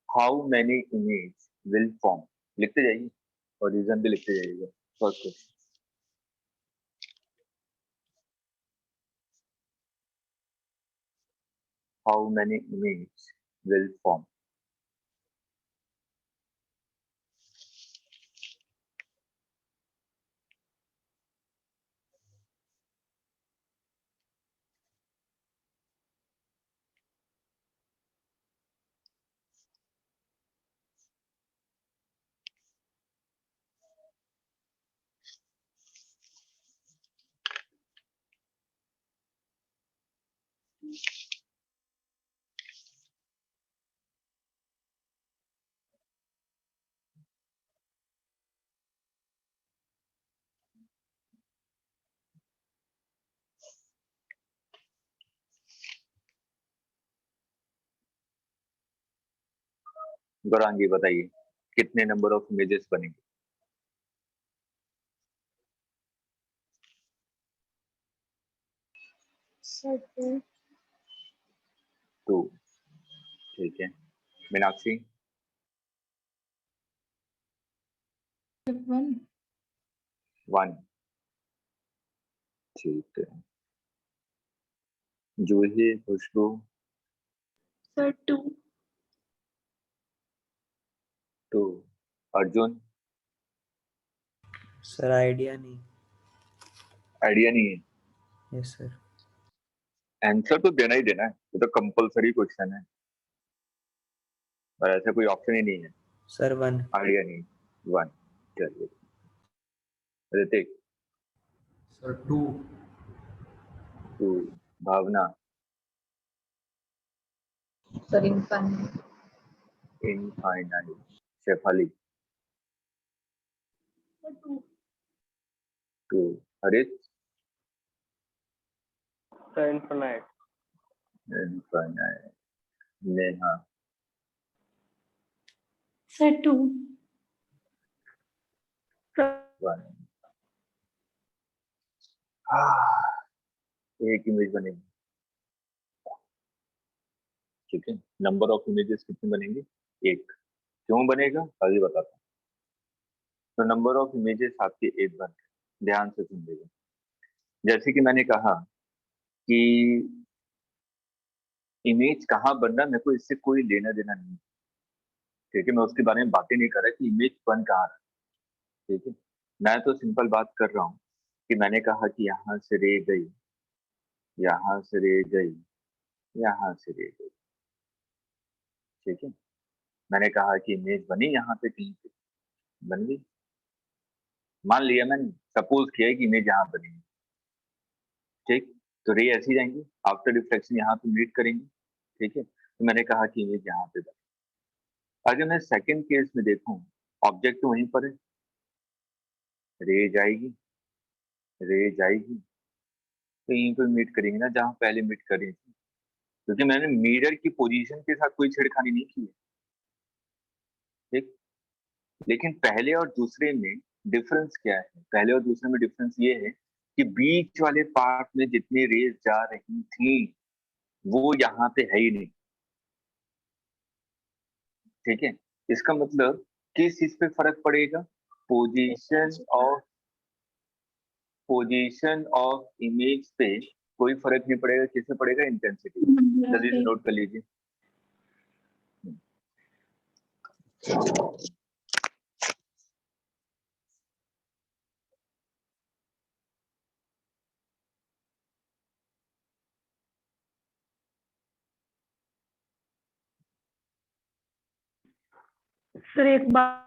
how many image will form. लिखते जाइए और रीजन भी लिखते जाइएगा। First question, how many image will form. Gaurangi बताइए कितने नंबर ऑफ इमेजेस बनेंगे? सर 2। 2। ठीक है, मीनाक्षी? 1। 1। ठीक है, जूही, खुशबू? सर 2। 2। अर्जुन? सर आइडिया नहीं। आइडिया नहीं है? Yes sir. आंसर तो देना ही देना है, ये तो कंपलसरी क्वेश्चन है, पर ऐसा कोई ऑप्शन ही नहीं है। सर 1। आइडिया नहीं, 1। चलिए, Hrithik? Sir 2। 2। Bhavna? Sir infinite. Infinite. Shefali? 2। 2। Harish? Sir infinite. Infinite. Neha, sir 2। 1। एक इमेज बनेगी, ठीक है। नंबर ऑफ इमेजेस कितने बनेंगे? एक। क्यों बनेगा अभी बताता हूँ। तो नंबर ऑफ इमेजेस आपके एक बन, ध्यान से सुनिएगा। जैसे कि मैंने कहा कि इमेज कहाँ बनना मेरे को इससे कोई लेना देना नहीं, ठीक है। मैं उसके बारे में बातें नहीं कर रहा कि इमेज बन कहाँ रहा, ठीक है। मैं तो सिंपल बात कर रहा हूँ कि मैंने कहा कि यहाँ से रे गई, यहाँ से रे गई, यहाँ से रे गई, ठीक है। मैंने कहा कि इमेज बनी यहाँ पे कहीं पे, बन गई। मान लिया मैंने, सपोज किया है कि इमेज यहाँ बनी, ठीक। तो रे ऐसी जाएंगे, आफ्टर रिफ्लेक्शन यहाँ पे मीट करेंगे, ठीक है। तो मैंने कहा कि इमेज यहाँ पे बनी। अगर मैं सेकंड केस में देखूं, ऑब्जेक्ट तो वहीं पर है, रे जाएगी, रे जाएगी, तो यहीं पे मीट करेंगे ना जहां पहले मीट करी थी, क्योंकि मैंने मिरर की पोजीशन के साथ कोई छेड़खानी नहीं की है, ठीक। लेकिन पहले और दूसरे में डिफरेंस क्या है? पहले और दूसरे में डिफरेंस ये है कि बीच वाले पार्ट में जितनी रेज जा रही थी वो यहाँ पे है ही नहीं, ठीक है। इसका मतलब किस चीज पे फर्क पड़ेगा? पोजीशन ऑफ इमेज पे कोई फर्क नहीं पड़ेगा। किससे पड़ेगा? इंटेंसिटी। जल्दी से नोट कर लीजिए। सर एक बार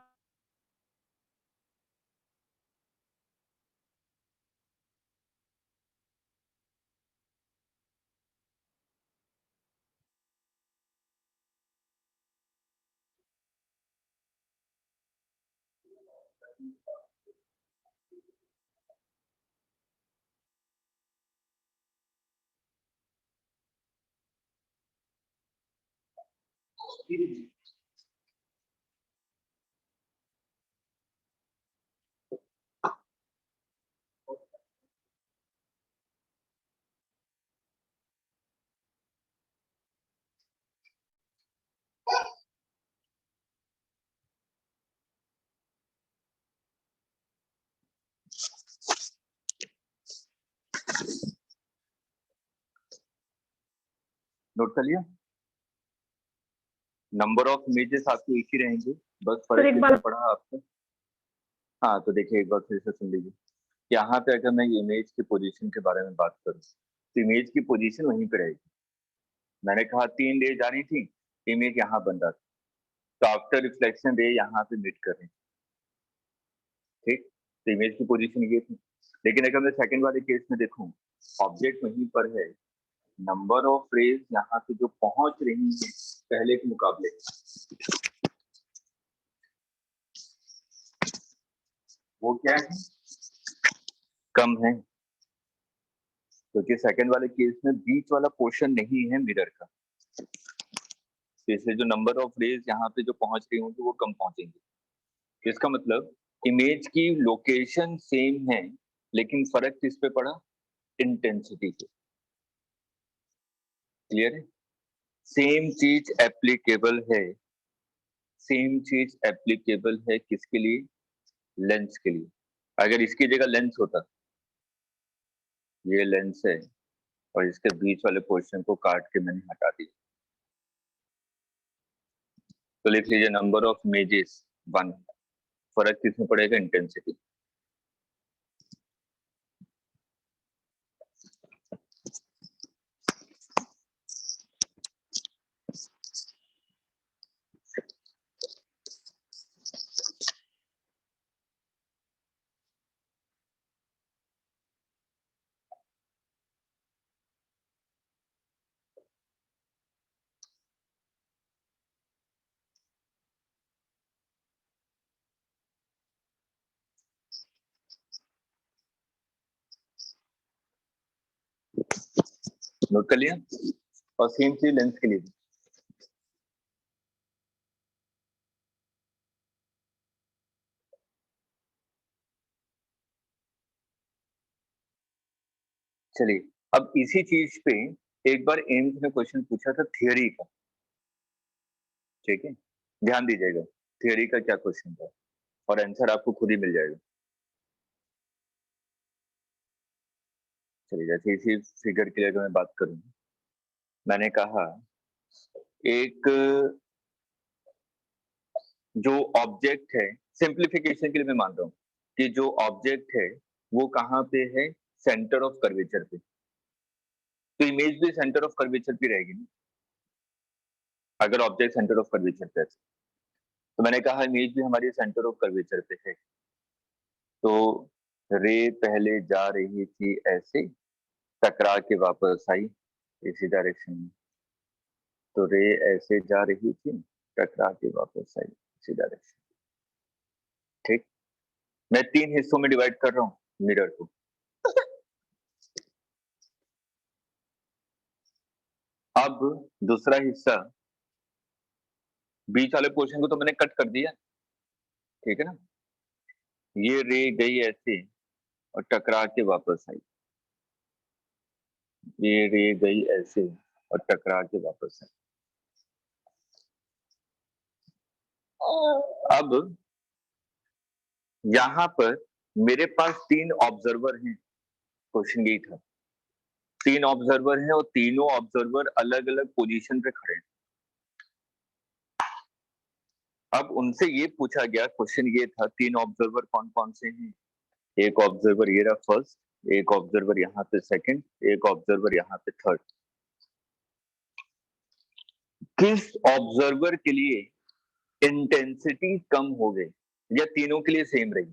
नोट कर लिया। नंबर ऑफ इमेजेस आपके एक ही रहेंगे, बस सर फर्क एक कितना बार पड़ा आपको। हाँ तो देखिए एक बार फिर से सुन लीजिए। यहाँ पे अगर मैं इमेज की पोजीशन के बारे में बात करूँ तो इमेज की पोजीशन वहीं पे रहेगी। मैंने कहा 3 रेज आ रही थी, इमेज यहाँ बन रहा था, तो आफ्टर रिफ्लेक्शन रे यहाँ पे मीट कर रही थी, ठीक। तो इमेज की पोजीशन ये थी। लेकिन अगर मैं सेकंड वाले केस में देखूं, ऑब्जेक्ट वहीं पर है, नंबर ऑफ रेज यहाँ पे जो पहुंच रही है पहले के मुकाबले वो क्या है? कम है, क्योंकि सेकंड वाले केस में बीच वाला पोर्शन नहीं है मिरर का, तो इसलिए जो नंबर ऑफ रेज यहाँ पे जो पहुंच रही होंगी वो कम पहुंचेंगे। इसका मतलब इमेज की लोकेशन सेम है, लेकिन फर्क किस पे पड़ा? इंटेंसिटी पे। क्लियर है? सेम चीज एप्लीकेबल है, सेम चीज एप्लीकेबल है किसके लिए? लेंस के लिए। अगर इसकी जगह लेंस होता, ये लेंस है और इसके बीच वाले पोर्शन को काट के मैंने हटा दिया, तो लिख लीजिए नंबर ऑफ इमेजेस 1। फर्क किसमें पड़ेगा? इंटेंसिटी। नोट कर लिया? और सेम चीज लेंस के लिए भी। चलिए अब इसी चीज पे एक बार एम्स ने क्वेश्चन पूछा था थियरी का, ठीक है, ध्यान दीजिएगा थियरी का क्या क्वेश्चन था और आंसर आपको खुद ही मिल जाएगा। चलिए जैसे इसी फिगर के लिए अगर मैं बात करूं, मैंने कहा एक जो ऑब्जेक्ट है, सिंप्लीफिकेशन के लिए मैं मान रहा हूं कि जो ऑब्जेक्ट है वो कहाँ पे है, सेंटर ऑफ कर्वेचर पे, तो इमेज भी सेंटर ऑफ कर्वेचर पे रहेगी ना, अगर ऑब्जेक्ट सेंटर ऑफ कर्वेचर पे है तो मैंने कहा इमेज भी हमारी सेंटर ऑफ कर्वेचर पे है। तो रे पहले जा रही थी ऐसे, टकरा के वापस आई इसी डायरेक्शन में, तो रे ऐसे जा रही थी, टकरा के वापस आई इसी डायरेक्शन, ठीक। मैं 3 हिस्सों में डिवाइड कर रहा हूं मिरर को। अब दूसरा हिस्सा, बीच वाले पोर्शन को तो मैंने कट कर दिया, ठीक है ना, ये रे गई ऐसे और टकरा के वापस आई, ये रे गई ऐसे और टकरा के वापस आई। अब यहां पर मेरे पास 3 ऑब्जर्वर हैं, क्वेश्चन यही था, 3 ऑब्जर्वर हैं और तीनों ऑब्जर्वर अलग अलग पोजीशन पे खड़े हैं। अब उनसे ये पूछा गया, क्वेश्चन ये था 3 ऑब्जर्वर कौन कौन से हैं, एक ऑब्जर्वर ये रहा फर्स्ट, एक ऑब्जर्वर यहाँ पे सेकंड, एक ऑब्जर्वर यहाँ पे थर्ड। किस ऑब्जर्वर के लिए इंटेंसिटी कम हो गई या तीनों के लिए सेम रही?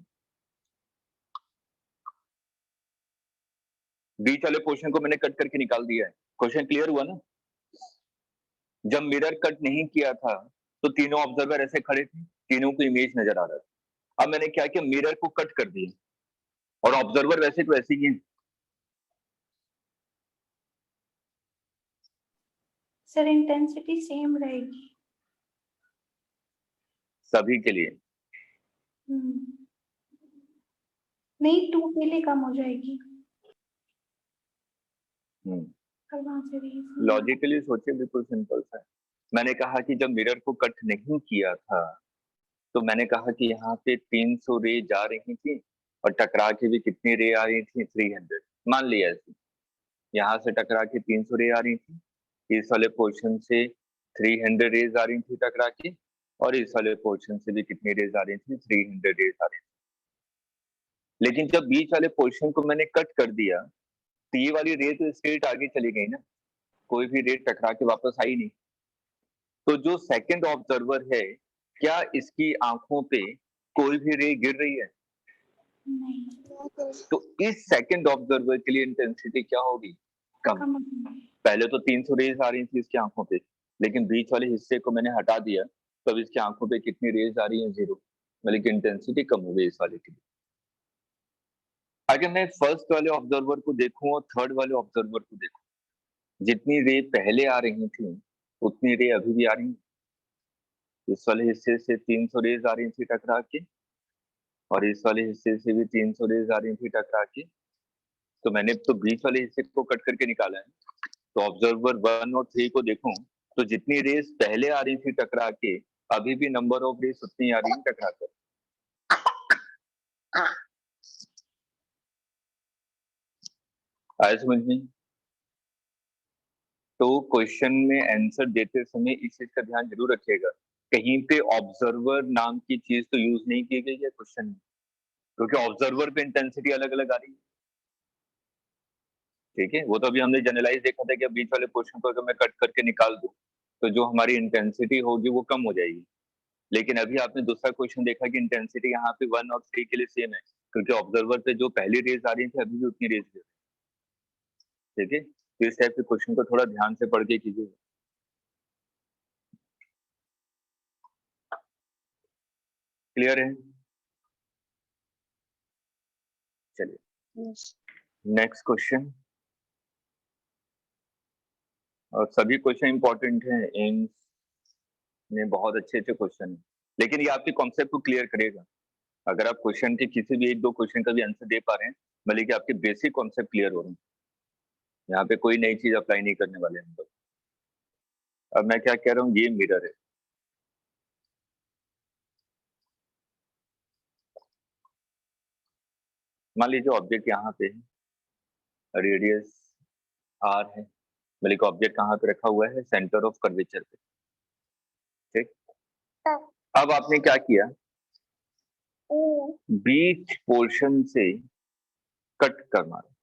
बीच वाले पोर्शन को मैंने कट करके निकाल दिया है, क्वेश्चन क्लियर हुआ ना। जब मिरर कट नहीं किया था तो तीनों ऑब्जर्वर ऐसे खड़े थे, तीनों को इमेज नजर आ रहा था। अब मैंने क्या किया, मिरर को कट कर दिया और ऑब्जर्वर वैसे तो वैसे ही हैं। सर इंटेंसिटी सेम रहेगी। सभी के लिए नहीं, 2 के लिए कम हो जाएगी। और वहां से लॉजिकली सोचिए, बिल्कुल सिंपल सा है। मैंने कहा कि जब मिरर को कट नहीं किया था तो मैंने कहा कि यहाँ पे 300 रे जा रही थी और टकरा के भी कितनी रे आ रही थी, 300, मान लिया ऐसे। यहाँ से टकरा के 300 रे आ रही थी, इस वाले पोर्शन से 300 रेज आ रही थी टकरा के, और इस वाले पोर्शन से भी कितनी रेज आ रही थी, 300 रेज आ रही थी। लेकिन जब बीच वाले पोर्शन को मैंने कट कर दिया तो ये वाली रे तो स्ट्रेट आगे चली गई ना, कोई भी रे टकरा के वापस आई नहीं। तो जो सेकंड ऑब्जर्वर है, क्या इसकी आंखों पे कोई भी रे गिर रही है? नहीं। तो इस सेकंड ऑब्जर्वर के लिए इंटेंसिटी क्या होगी, कम। पहले तो 300 रेज आ रही थी इसकी आंखों पे, लेकिन बीच वाले हिस्से को मैंने हटा दिया तो अब इसकी आंखों पे कितनी रेज आ रही है, 0, मतलब कि इंटेंसिटी कम हो गई इस वाले की। अगर मैं फर्स्ट वाले ऑब्जर्वर को देखूं और थर्ड वाले ऑब्जर्वर को देखूं, जितनी रे पहले आ रही थी उतनी रे अभी भी आ रही है। इस वाले हिस्से से 300 रेज आ रही थी टकरा के और इस वाले हिस्से से भी 300 रेज आ रही थी टकरा के, तो मैंने तो बीच वाले हिस्से को कट करके निकाला है। तो ऑब्जर्वर 1 और 3 को देखूं तो जितनी रेस पहले आ रही थी टकरा के, अभी भी नंबर ऑफ रेस उतनी आ रही है टकरा कर। आया समझ में? तो क्वेश्चन में आंसर देते समय इस चीज का ध्यान जरूर रखिएगा, कहीं पे ऑब्जर्वर नाम की चीज तो यूज नहीं की गई है क्वेश्चन में, क्योंकि ऑब्जर्वर पे इंटेंसिटी अलग अलग आ रही है। ठीक है, वो तो अभी हमने जनरलाइज देखा था कि बीच वाले पोर्शन को अगर मैं कट करके निकाल दूं तो जो हमारी इंटेंसिटी होगी वो कम हो जाएगी। लेकिन अभी आपने दूसरा क्वेश्चन देखा कि इंटेंसिटी यहाँ पे 1 और 3 के लिए सेम है, क्योंकि ऑब्जर्वर पे जो पहली रेज आ रही थी अभी भी उतनी रेज है। ठीक है, तो इस टाइप के क्वेश्चन को थोड़ा ध्यान से पढ़ के कीजिए। क्लियर है? चलिए नेक्स्ट क्वेश्चन। और सभी क्वेश्चन इंपॉर्टेंट हैं, एम्स में बहुत अच्छे अच्छे क्वेश्चन है, लेकिन ये आपके कॉन्सेप्ट को क्लियर करेगा। अगर आप क्वेश्चन के किसी भी 1-2 क्वेश्चन का भी आंसर दे पा रहे हैं, भले कि आपके बेसिक कॉन्सेप्ट क्लियर हो रहे हैं। यहाँ पे कोई नई चीज अप्लाई नहीं करने वाले हम लोग। अब मैं क्या कह रहा हूँ, ये मिरर है, मान लीजिए ऑब्जेक्ट यहाँ पे है, रेडियस आर है, बल्कि ऑब्जेक्ट कहाँ पे रखा हुआ है, सेंटर ऑफ कर्वेचर पे, ठीक। अब आपने क्या किया, बीच पोर्शन से कट कर मारा,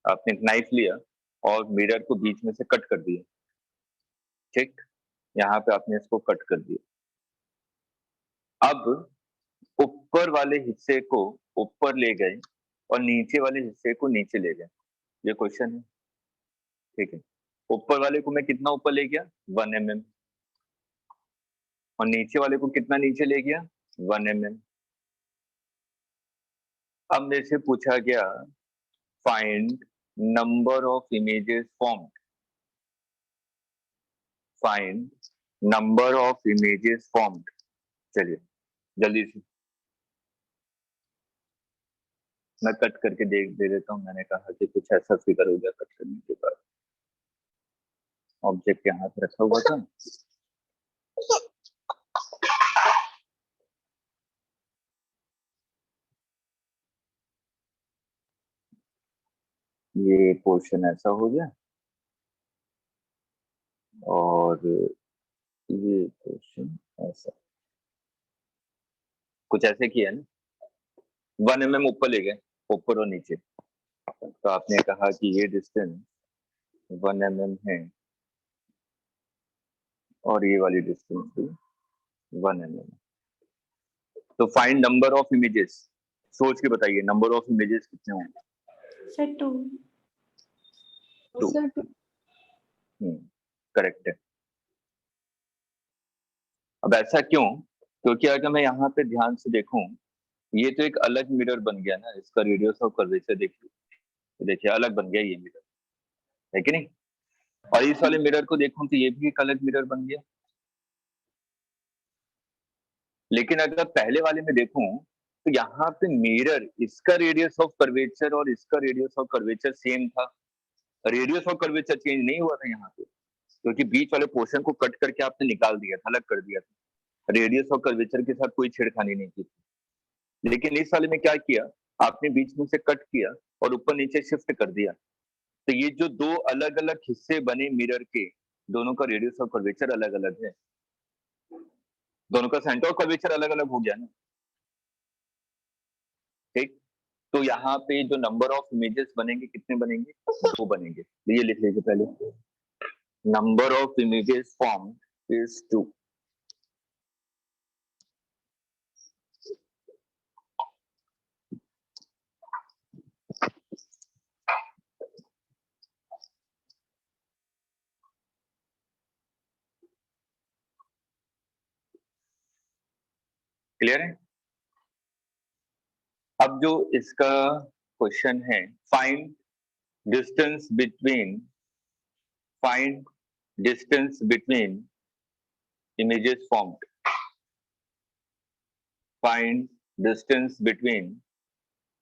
आपने एक नाइफ लिया और मिरर को बीच में से कट कर दिया, ठीक। यहाँ पे आपने इसको कट कर दिया। अब ऊपर वाले हिस्से को ऊपर ले गए और नीचे वाले हिस्से को नीचे ले गए, ये क्वेश्चन है, ठीक है। ऊपर वाले को मैं कितना ऊपर ले गया, 1 mm, और नीचे वाले को कितना नीचे ले गया, 1 mm। अब मेरे से पूछा गया find number of images formed, find number of images formed. चलिए जल्दी से मैं कट करके दे देता हूँ। मैंने कहा कि कुछ ऐसा फिगर हो गया कट करने के बाद। ऑब्जेक्ट यहाँ पे रखा हुआ था, ये पोर्शन ऐसा हो गया और ये पोर्शन ऐसा, कुछ ऐसे किया ना, 1 mm ऊपर ले गए, ऊपर और नीचे। तो आपने कहा कि ये डिस्टेंस 1 mm है और ये वाली डिस्टेंस भी 1 mm। तो फाइंड नंबर ऑफ इमेजेस, सोच के बताइए नंबर ऑफ इमेजेस कितने होंगे। सर 2। सर करेक्ट है। अब ऐसा क्यों, क्योंकि अगर मैं यहाँ पे ध्यान से देखूं, ये तो एक अलग मिरर बन गया ना, इसका रेडियस ऑफ कर्वेचर देखिए अलग बन गया ये मिरर, है कि नहीं। और इस वाले मिरर को देखूं तो ये भी एक अलग मिरर बन गया। लेकिन अगर पहले वाले में देखूं तो यहाँ पे मिरर, इसका रेडियस ऑफ कर्वेचर और इसका रेडियस ऑफ कर्वेचर सेम था, रेडियस ऑफ कर्वेचर चेंज नहीं हुआ था यहाँ पे, क्योंकि बीच वाले पोर्शन को कट करके आपने निकाल दिया था, अलग कर दिया था, रेडियस ऑफ कर्वेचर के साथ कोई छेड़खानी नहीं की थी। लेकिन इस वाले में क्या किया, आपने बीच में से कट किया और ऊपर नीचे शिफ्ट कर दिया। तो ये जो दो अलग अलग हिस्से बने मिरर के, दोनों का रेडियस ऑफ कर्वेचर अलग अलग है, दोनों का सेंटर ऑफ कर्वेचर अलग अलग हो गया ना, ठीक। तो यहाँ पे जो नंबर ऑफ इमेजेस बनेंगे कितने बनेंगे, 2 बनेंगे। ये लिख लीजिए पहले, number of images form is 2। Clear है। अब जो इसका क्वेश्चन है, find distance between, find distance between images formed, find distance between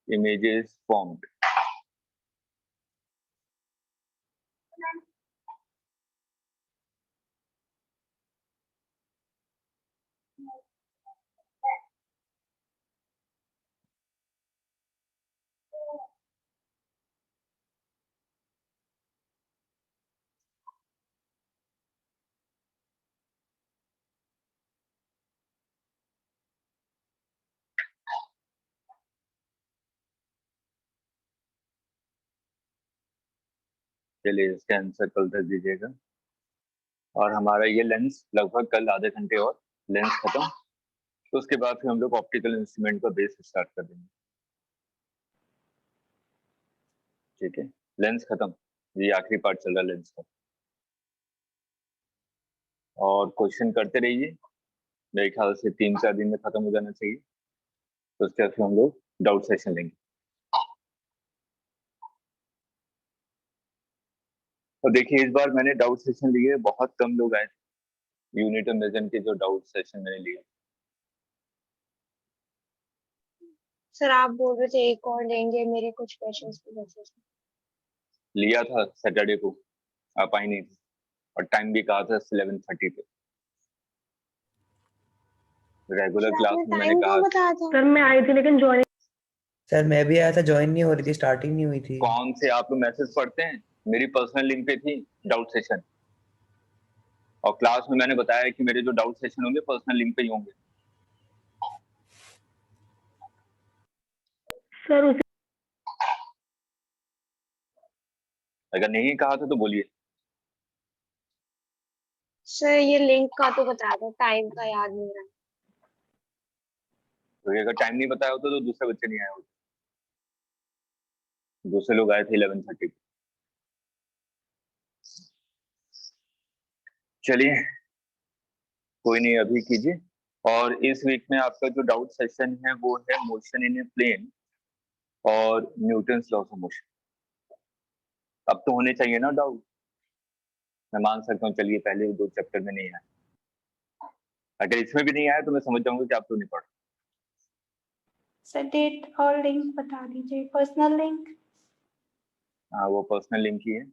images formed। चलिए इसका आंसर कल तक दीजिएगा। और हमारा ये लेंस लगभग कल आधे घंटे और लेंस खत्म, तो उसके बाद फिर हम लोग ऑप्टिकल इंस्ट्रूमेंट का बेस स्टार्ट कर देंगे, ठीक है। लेंस खत्म, ये आखिरी पार्ट चल रहा है लेंस का। और क्वेश्चन करते रहिए, मेरे ख्याल से 3-4 दिन में खत्म हो जाना चाहिए, तो उसके बाद फिर हम लोग डाउट सेशन लेंगे। और देखिए इस बार मैंने डाउट सेशन लिए, बहुत कम लोग आए थे यूनिट और मेजन के जो डाउट सेशन मैंने लिए। सर आप बोल रहे थे एक और लेंगे, मेरे कुछ क्वेश्चंस भी बचे थे। लिया था सैटरडे को, आप आई नहीं थी, और टाइम भी कहा था 11:30 पे। रेगुलर क्लास आपने में मैंने टाइम कहा कहाँ बताया था? सर मैं आई थी लेकिन ज्वाइन सर मैं भी आया था, ज्वाइन नहीं हो रही थी, स्टार्टिंग नहीं हुई थी। कौन से आप लोग मैसेज पढ़ते हैं? मेरी पर्सनल लिंक पे थी डाउट सेशन, और क्लास में मैंने बताया कि मेरे जो डाउट सेशन होंगे पर्सनल लिंक पे ही होंगे। सर उसी अगर नहीं कहा था तो बोलिए। सर ये लिंक का तो बताया था, टाइम का याद नहीं रहा। तो अगर टाइम नहीं बताया होता तो दूसरे बच्चे नहीं आए होते, दूसरे लोग आए थे 11:30 पे। चलिए कोई नहीं, अभी कीजिए। और इस वीक में आपका जो डाउट सेशन है वो है मोशन इन ए प्लेन और न्यूटन्स लॉस ऑफ मोशन। अब तो होने चाहिए ना डाउट, मैं मान सकता हूँ। चलिए पहले 2 चैप्टर में नहीं आया, अगर इसमें भी नहीं आया तो मैं समझ जाऊंगा कि आप तो नहीं पढ़। सर डेट और लिंक बता दीजिए, पर्सनल लिंक। हाँ वो पर्सनल लिंक ही है,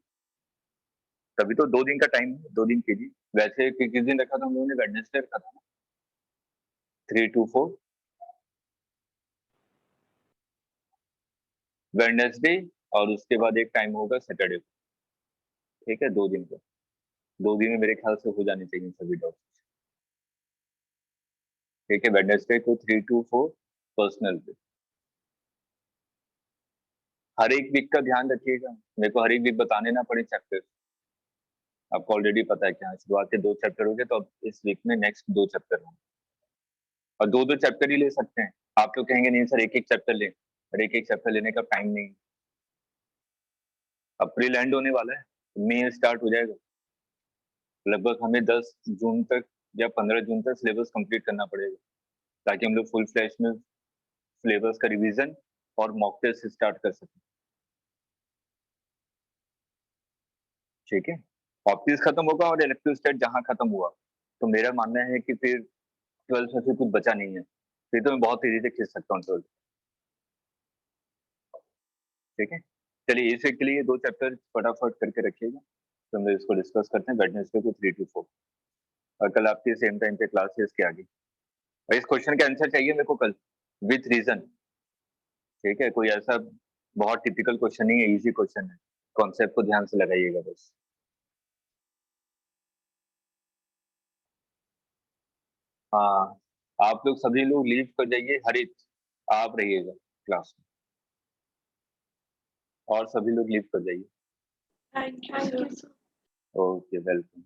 तभी तो 2 दिन का टाइम है, 2 दिन कीजिए। वैसे किस दिन रखा था हम लोगों ने? वेडनेसडे रखा था ना, 3 to 4 वेडनेसडे, और उसके बाद एक टाइम होगा सैटरडे को। ठीक है, 2 दिन का, 2 दिन में मेरे ख्याल से हो जाने चाहिए सभी डाउट। ठीक है, वेडनेसडे को 3 to 4 पर्सनल पे। हर एक वीक का ध्यान रखिएगा, मेरे को हर एक वीक बताने ना पड़े चैप्टर। आपको ऑलरेडी पता है कि हाँ शुरुआत के 2 चैप्टर हो गए, तो अब इस वीक में नेक्स्ट 2 चैप्टर होंगे, और 2-2 चैप्टर ही ले सकते हैं। आप तो कहेंगे नहीं सर एक एक चैप्टर लें, और एक एक चैप्टर लेने का टाइम नहीं। अप्रैल एंड होने वाला है, मई स्टार्ट हो जाएगा। लगभग हमें 10 जून तक या 15 जून तक सिलेबस कंप्लीट करना पड़ेगा, ताकि हम लोग फुल फ्लैश में सिलेबस का रिवीजन और मॉक टेस्ट स्टार्ट कर सकें। ठीक है, ऑप्टिक्स खत्म होगा और इलेक्ट्रोस्टैट जहां खत्म हुआ, तो मेरा मानना है कि फिर 12th में फिर कुछ बचा नहीं है, फिर तो मैं बहुत तेजी से खींच सकता हूँ 12th। ठीक है, चलिए इस वीक के लिए 2 चैप्टर फटाफट करके रखिएगा, तो हम लोग इसको डिस्कस करते हैं वेडनेसडे को 3 to 4, और कल आपके सेम टाइम पे क्लास है इसके आगे। और इस क्वेश्चन का आंसर चाहिए मेरे को कल विथ रीजन। ठीक है, कोई ऐसा बहुत टिपिकल क्वेश्चन नहीं है, इजी क्वेश्चन है, कॉन्सेप्ट को ध्यान से लगाइएगा बस। हाँ, आप लोग सभी लोग लीव कर जाइए, हरित आप रहिएगा क्लास में, और सभी लोग लीव कर जाइए। Thank you sir. Okay, welcome.